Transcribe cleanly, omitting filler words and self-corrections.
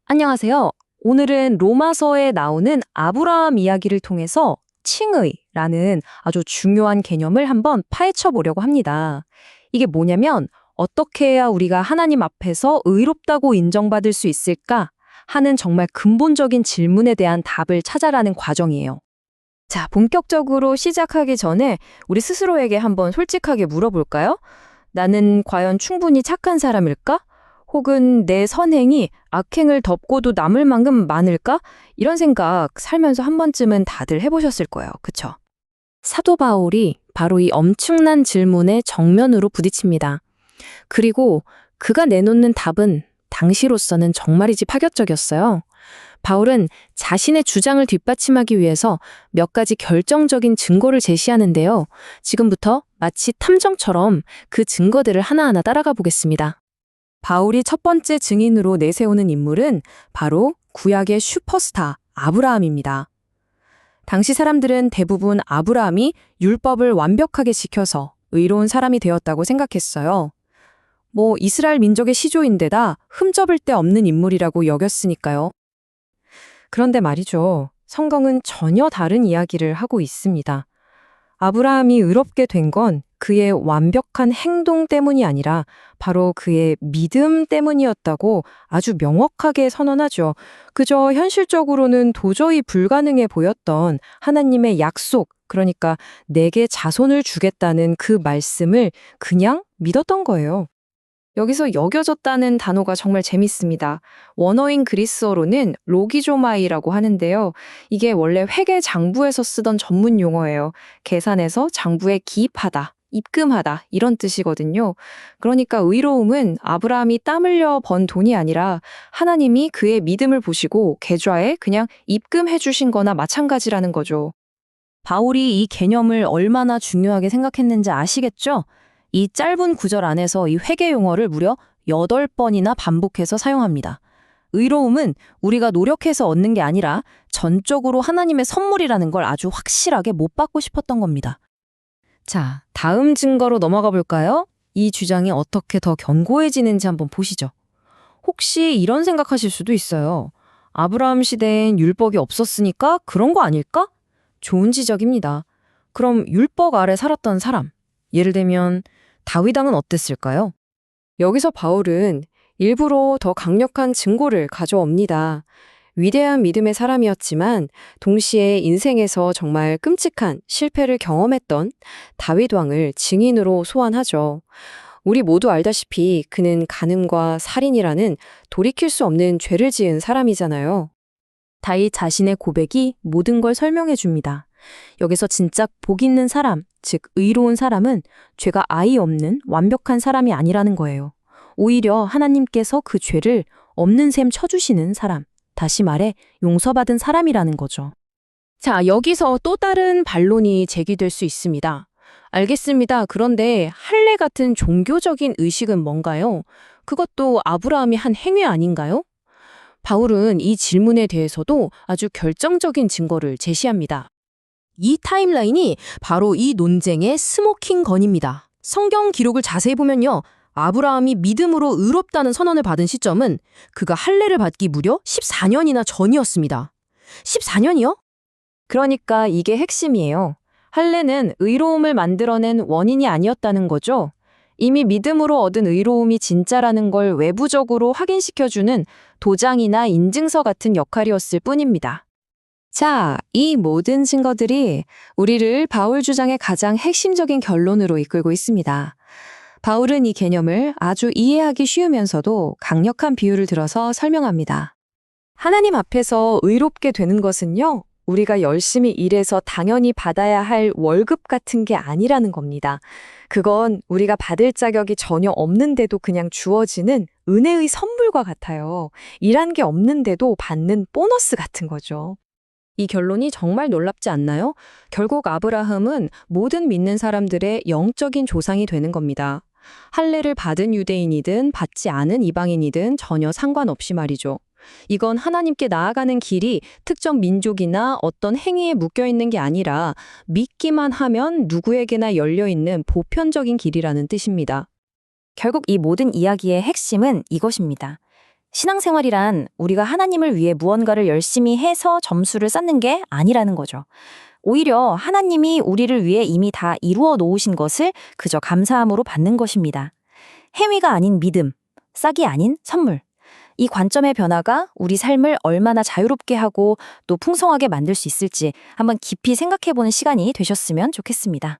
안녕하세요. 오늘은 로마서에 나오는 아브라함 이야기를 통해서 칭의라는 아주 중요한 개념을 한번 파헤쳐 보려고 합니다. 이게 뭐냐면 어떻게 해야 우리가 하나님 앞에서 의롭다고 인정받을 수 있을까 하는 정말 근본적인 질문에 대한 답을 찾아가는 과정이에요. 자, 본격적으로 시작하기 전에 우리 스스로에게 한번 솔직하게 물어볼까요? 나는 과연 충분히 착한 사람일까? 혹은 내 선행이 악행을 덮고도 남을 만큼 많을까? 이런 생각 살면서 한 번쯤은 다들 해보셨을 거예요. 그쵸? 사도 바울이 바로 이 엄청난 질문에 정면으로 부딪힙니다. 그리고 그가 내놓는 답은 당시로서는 정말이지 파격적이었어요. 바울은 자신의 주장을 뒷받침하기 위해서 몇 가지 결정적인 증거를 제시하는데요. 지금부터 마치 탐정처럼 그 증거들을 하나하나 따라가 보겠습니다. 바울이 첫 번째 증인으로 내세우는 인물은 바로 구약의 슈퍼스타 아브라함입니다. 당시 사람들은 대부분 아브라함이 율법을 완벽하게 지켜서 의로운 사람이 되었다고 생각했어요. 이스라엘 민족의 시조인데다 흠접을 데 없는 인물이라고 여겼으니까요. 그런데 말이죠. 성경은 전혀 다른 이야기를 하고 있습니다. 아브라함이 의롭게 된 건 그의 완벽한 행동 때문이 아니라 바로 그의 믿음 때문이었다고 아주 명확하게 선언하죠. 그저 현실적으로는 도저히 불가능해 보였던 하나님의 약속, 그러니까 내게 자손을 주겠다는 그 말씀을 그냥 믿었던 거예요. 여기서 여겨졌다는 단어가 정말 재밌습니다. 원어인 그리스어로는 로기조마이라고 하는데요. 이게 원래 회계 장부에서 쓰던 전문 용어예요. 계산에서 장부에 기입하다, 입금하다 이런 뜻이거든요. 그러니까 의로움은 아브라함이 땀 흘려 번 돈이 아니라 하나님이 그의 믿음을 보시고 계좌에 그냥 입금해 주신 거나 마찬가지라는 거죠. 바울이 이 개념을 얼마나 중요하게 생각했는지 아시겠죠? 이 짧은 구절 안에서 이 회계 용어를 무려 8번이나 반복해서 사용합니다. 의로움은 우리가 노력해서 얻는 게 아니라 전적으로 하나님의 선물이라는 걸 아주 확실하게 못 받고 싶었던 겁니다. 자, 다음 증거로 넘어가 볼까요? 이 주장이 어떻게 더 견고해지는지 한번 보시죠. 혹시 이런 생각하실 수도 있어요. 아브라함 시대엔 율법이 없었으니까 그런 거 아닐까? 좋은 지적입니다. 그럼 율법 아래 살았던 사람, 예를 들면 다윗 왕은 어땠을까요? 여기서 바울은 일부러 더 강력한 증거를 가져옵니다. 위대한 믿음의 사람이었지만 동시에 인생에서 정말 끔찍한 실패를 경험했던 다윗 왕을 증인으로 소환하죠. 우리 모두 알다시피 그는 간음과 살인이라는 돌이킬 수 없는 죄를 지은 사람이잖아요. 다윗 자신의 고백이 모든 걸 설명해 줍니다. 여기서 진짜 복 있는 사람, 즉 의로운 사람은 죄가 아예 없는 완벽한 사람이 아니라는 거예요. 오히려 하나님께서 그 죄를 없는 셈 쳐주시는 사람, 다시 말해 용서받은 사람이라는 거죠. 자, 여기서 또 다른 반론이 제기될 수 있습니다. 알겠습니다. 그런데 할례 같은 종교적인 의식은 뭔가요? 그것도 아브라함이 한 행위 아닌가요? 바울은 이 질문에 대해서도 아주 결정적인 증거를 제시합니다. 이 타임라인이 바로 이 논쟁의 스모킹 건입니다. 성경 기록을 자세히 보면요. 아브라함이 믿음으로 의롭다는 선언을 받은 시점은 그가 할례를 받기 무려 14년이나 전이었습니다. 14년이요? 그러니까 이게 핵심이에요. 할례는 의로움을 만들어낸 원인이 아니었다는 거죠. 이미 믿음으로 얻은 의로움이 진짜라는 걸 외부적으로 확인시켜주는 도장이나 인증서 같은 역할이었을 뿐입니다. 자, 이 모든 증거들이 우리를 바울 주장의 가장 핵심적인 결론으로 이끌고 있습니다. 바울은 이 개념을 아주 이해하기 쉬우면서도 강력한 비유를 들어서 설명합니다. 하나님 앞에서 의롭게 되는 것은요, 우리가 열심히 일해서 당연히 받아야 할 월급 같은 게 아니라는 겁니다. 그건 우리가 받을 자격이 전혀 없는데도 그냥 주어지는 은혜의 선물과 같아요. 일한 게 없는데도 받는 보너스 같은 거죠. 이 결론이 정말 놀랍지 않나요? 결국 아브라함은 모든 믿는 사람들의 영적인 조상이 되는 겁니다. 할례를 받은 유대인이든 받지 않은 이방인이든 전혀 상관없이 말이죠. 이건 하나님께 나아가는 길이 특정 민족이나 어떤 행위에 묶여 있는 게 아니라 믿기만 하면 누구에게나 열려 있는 보편적인 길이라는 뜻입니다. 결국 이 모든 이야기의 핵심은 이것입니다. 신앙생활이란 우리가 하나님을 위해 무언가를 열심히 해서 점수를 쌓는 게 아니라는 거죠. 오히려 하나님이 우리를 위해 이미 다 이루어 놓으신 것을 그저 감사함으로 받는 것입니다. 행위가 아닌 믿음, 싹이 아닌 선물. 이 관점의 변화가 우리 삶을 얼마나 자유롭게 하고 또 풍성하게 만들 수 있을지 한번 깊이 생각해보는 시간이 되셨으면 좋겠습니다.